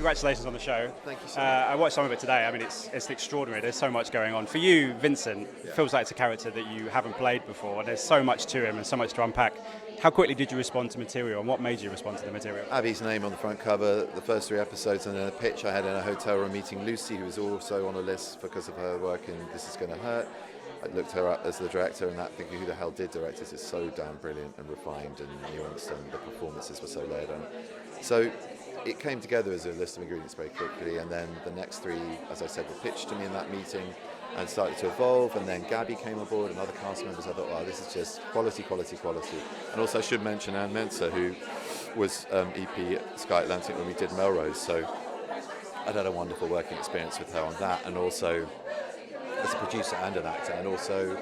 congratulations on the show. Thank you so much. I watched some of it today. I mean, it's extraordinary. There's so much going on. For you, Vincent, it feels like it's a character that you haven't played before, and there's so much to him and so much to unpack. How quickly did you respond to material, and what made you respond to the material? Abi's name on the front cover, the first 3 episodes, and then a pitch I had in a hotel room meeting Lucy, who was also on a list because of her work in This Is Gonna Hurt. I looked her up as the director, and that thinking, who the hell did direct this? It's so damn brilliant and refined and nuanced, and the performances were so layered on. So it came together as a list of ingredients very quickly, and then the next 3, as I said, were pitched to me in that meeting and started to evolve, and then Gaby came aboard and other cast members. I thought, wow, this is just quality, quality, quality. And also I should mention Anne Mensah, who was EP at Sky Atlantic when we did Melrose, so I'd had a wonderful working experience with her on that, and also as a producer and an actor, and also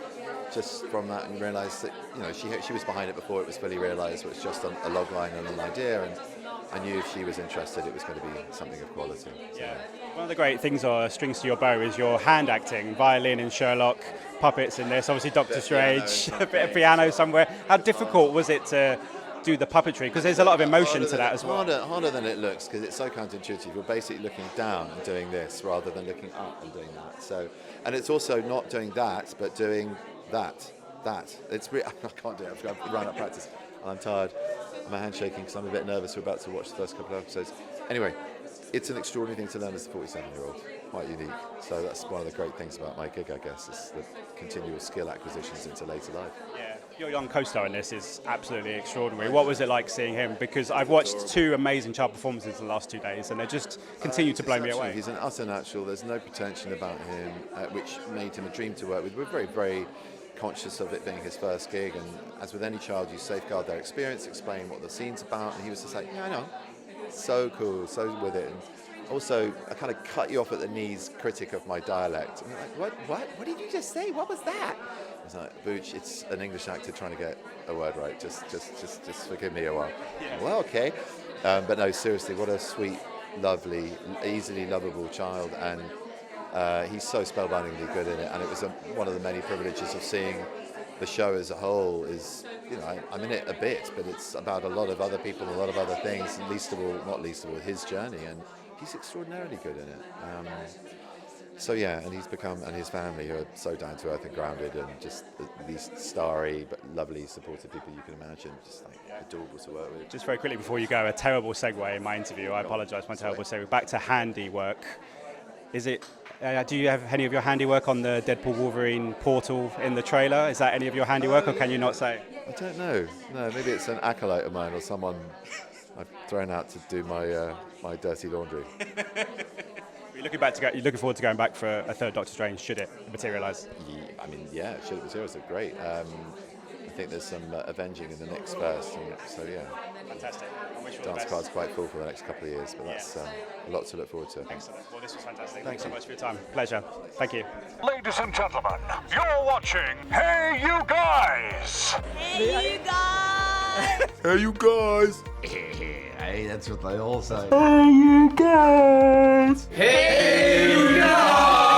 just from that and realised that, you know, she was behind it before it was fully realised. It was just a log line and an idea, and I knew if she was interested it was going to be something of quality. Yeah. One of the great things or strings to your bow is your hand acting, violin in Sherlock, puppets in this, obviously Doctor Strange, a bit of piano somewhere. How difficult was it to do the puppetry? Because there's a lot of emotion to that as well. Harder than it looks, because it's so counterintuitive. You're basically looking down and doing this rather than looking up and doing that. So, and it's also not doing that, but doing that. It's I can't do it. I've got to run out of practice. I'm tired. My hand's shaking because I'm a bit nervous. We're about to watch the first couple of episodes. Anyway, it's an extraordinary thing to learn as a 47-year-old. Quite unique. So that's one of the great things about my gig, I guess, is the continual skill acquisitions into later life. Yeah, your young co-star in this is absolutely extraordinary. What was it like seeing him? Because I've watched 2 amazing child performances in the last 2 days, and they just continue to blow me away. He's an utter natural. There's no pretension about him, which made him a dream to work with. We're very, very conscious of it being his first gig, and as with any child, you safeguard their experience, explain what the scene's about, and he was just like, yeah, I know. So cool, so with it. And also, I kind of cut you off at the knees critic of my dialect. And you're like, what did you just say? What was that? I was like, Booch, it's an English actor trying to get a word right. Just forgive me a while. Yeah. Well, okay. But no, seriously, what a sweet, lovely, easily lovable child. And he's so spellbindingly good in it. And it was one of the many privileges of seeing the show as a whole. Is, you know, I'm in it a bit, but it's about a lot of other people, a lot of other things, not least of all, his journey. And he's extraordinarily good in it. So yeah, and his family, who are so down to earth and grounded, and just the least starry but lovely, supportive people you can imagine. Just like adorable to work with. Just very quickly before you go, a terrible segue in my interview. I apologise for my terrible segue. Back to handiwork. Is it? Do you have any of your handiwork on the Deadpool Wolverine portal in the trailer? Is that any of your handiwork, or can you not say? I don't know. No, maybe it's an acolyte of mine or someone I've thrown out to do my dirty laundry. You're looking forward to going back for a third Doctor Strange, should it materialise? Yeah, I mean, yeah, should it materialise? Great. I think there's some avenging in the next first, and so yeah. Fantastic. I wish you all the Dance best. card's quite full for the next couple of years, but that's a lot to look forward to. Excellent. Well, this was fantastic. Thanks so much for your time. Pleasure. Thank you. Ladies and gentlemen, you're watching Hey You Guys! Hey, you guys! Hey, you guys! Hey, that's what they all say. Hey, you guys! Hey, you guys!